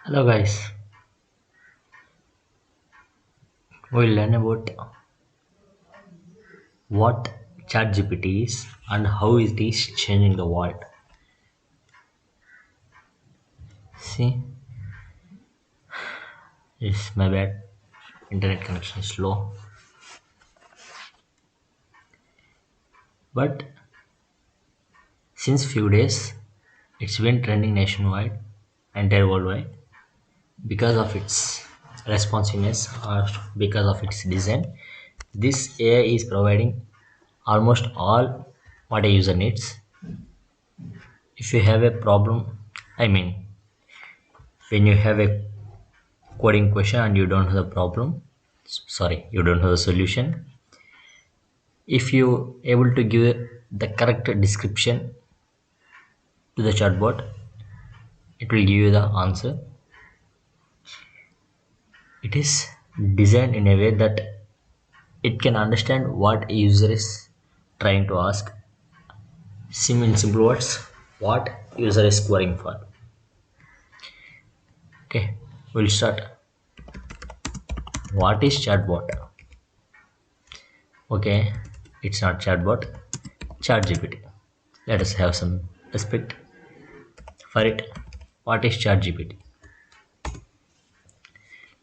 Hello guys, we'll learn about what ChatGPT is and how it is changing the world. See, it's my bad. Internet connection is slow, but since few days, it's been trending nationwide, entire worldwide, because of its responsiveness or because of its design. This AI is providing almost all what a user needs. If you have a problem, I mean, when you have a coding question and you don't have the problem, sorry, you don't have the solution, if you able to give the correct description to the chatbot, it will give you the answer. It is designed in a way that it can understand what a user is trying to ask. In simple words, what user is querying for. Okay, we'll start. What is chatbot? Okay, it's not chatbot, ChatGPT. Let us have some respect for it. What is ChatGPT?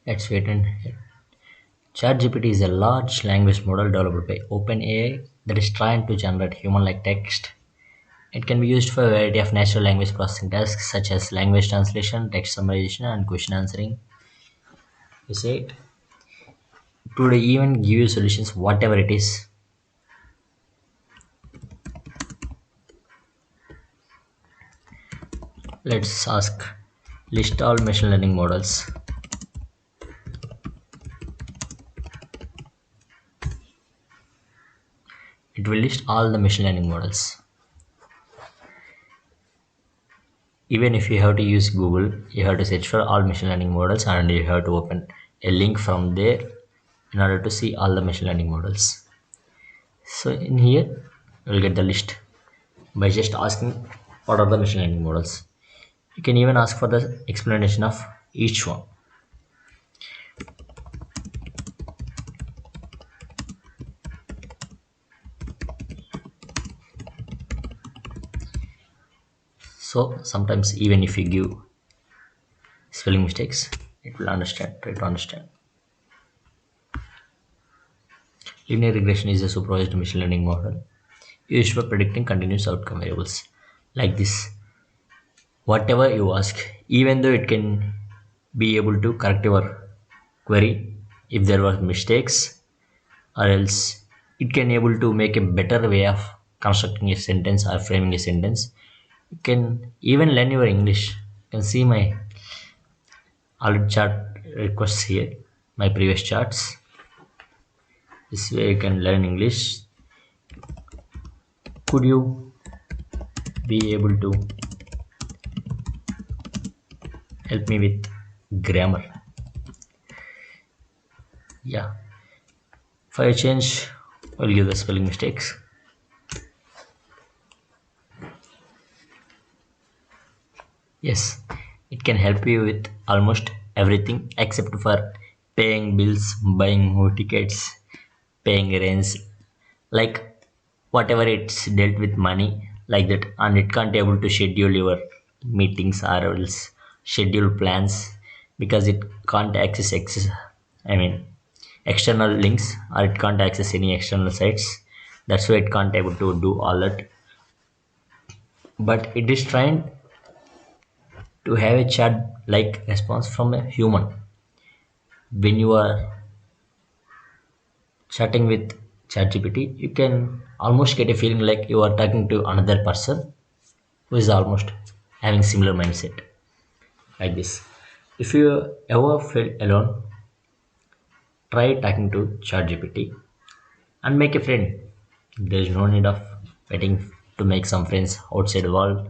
Let's wait and hear. ChatGPT is a large language model developed by OpenAI that is trying to generate human-like text. It can be used for a variety of natural language processing tasks such as language translation, text summarization, and question answering. You say it. It would even give you solutions, whatever it is. Let's ask list all machine learning models. It will list all the machine learning models. Even if you have to use Google, you have to search for all machine learning models and you have to open a link from there in order to see all the machine learning models. So in here you will get the list by just asking what are the machine learning models. You can even ask for the explanation of each one. So sometimes even if you give spelling mistakes, it will try to understand. Linear regression is a supervised machine learning model used for predicting continuous outcome variables. Like this, whatever you ask, even though it can be able to correct your query if there were mistakes, or else it can able to make a better way of constructing a sentence or framing a sentence. You can even learn your English. You can see my already chart requests here, my previous charts. This way you can learn English. Could you be able to help me with grammar? Yeah, for a change, I'll give the spelling mistakes. Yes, it can help you with almost everything except for paying bills, buying movie tickets, paying rents, like whatever it's dealt with money like that, and it can't able to schedule your meetings or else schedule plans because it can't access I mean external links, or it can't access any external sites. That's why it can't able to do all that. But it is trying to have a chat like response from a human. When you are chatting with ChatGPT, you can almost get a feeling like you are talking to another person who is almost having similar mindset like this. If you ever feel alone, try talking to ChatGPT and make a friend. There is no need of waiting to make some friends outside the world.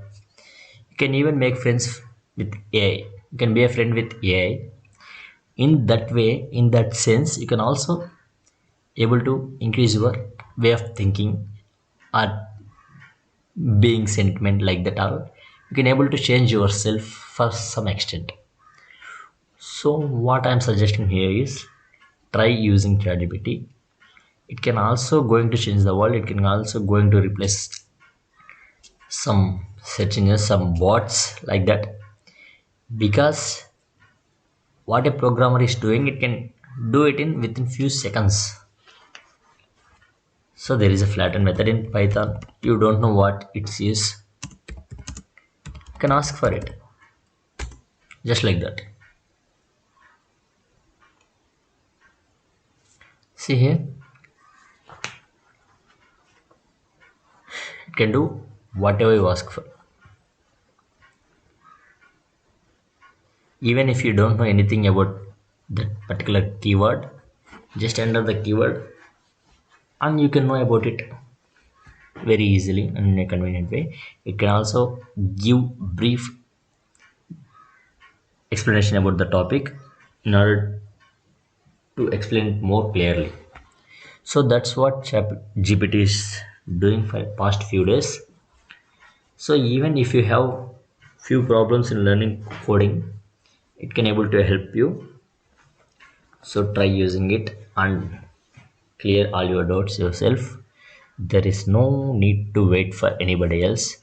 You can even make friends with AI. You can be a friend with AI. In that way, in that sense, you can also able to increase your way of thinking or being sentiment like that, or you can able to change yourself for some extent. So what I'm suggesting here is try using ChatGPT. It can also going to change the world. It can also going to replace some search engines, some bots like that. Because what a programmer is doing, it can do it in within few seconds. So there is a flatten method in Python. You don't know what it is, you can ask for it just like that. See here, it can do whatever you ask for. Even if you don't know anything about that particular keyword, just enter the keyword and you can know about it very easily and in a convenient way. It can also give brief explanation about the topic in order to explain it more clearly. So that's what GPT is doing for past few days. So even if you have few problems in learning coding, it can able to help you. So try using it and clear all your doubts yourself. There is no need to wait for anybody else,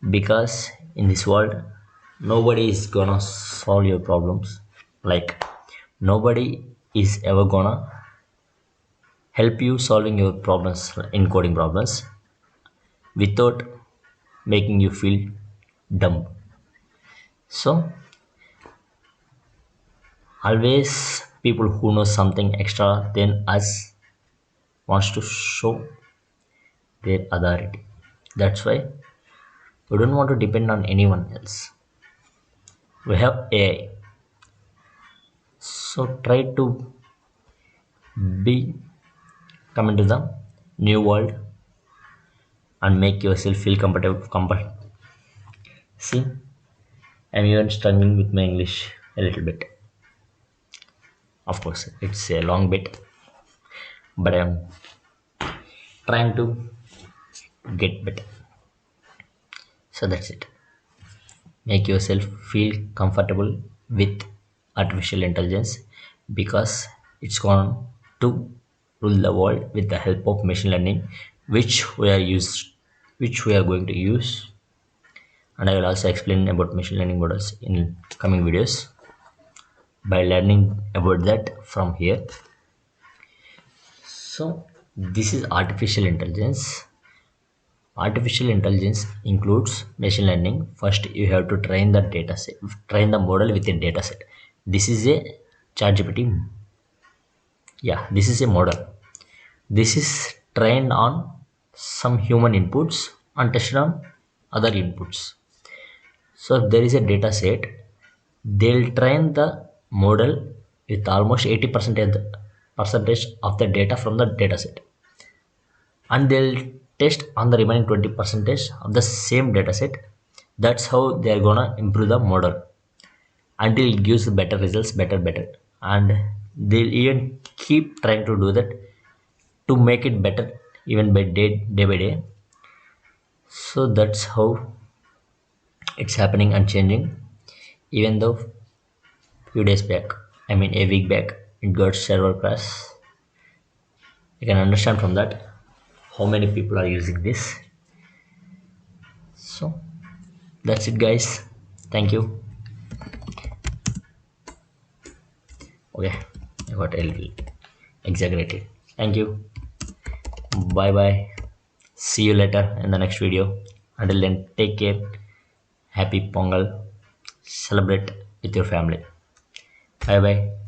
because in this world nobody is gonna solve your problems. Like nobody is ever gonna help you solving your problems, encoding problems, without making you feel dumb. So always people who know something extra than us wants to show their authority. That's why we don't want to depend on anyone else. We have AI. So try to be come into the new world and make yourself feel comfortable. See, I'm even struggling with my English a little bit. Of course, it's a long bit, but I'm trying to get better. So that's it. Make yourself feel comfortable with artificial intelligence, because it's going to rule the world with the help of machine learning, which we are used, which we are going to use. And I will also explain about machine learning models in coming videos. By learning about that from here, so this is artificial intelligence. Artificial intelligence includes machine learning. First, you have to train the data set, train the model with a data set. This is a ChatGPT. Yeah, this is a model. This is trained on some human inputs and tested on other inputs. So if there is a data set, they'll train the model with almost 80% percentage of the data from the data set, and they'll test on the remaining 20 percentage of the same data set. That's how they're gonna improve the model until it gives better results, better, and they'll even keep trying to do that to make it better even by day by day. So that's how it's happening and changing. Even though few days back, I mean a week back, it got server crash. You can understand from that how many people are using this. So that's it guys, thank you. Okay, I got a little exaggerated. Thank you. Bye bye. See you later in the next video. Until then, take care. Happy Pongal. Celebrate with your family. Bye bye.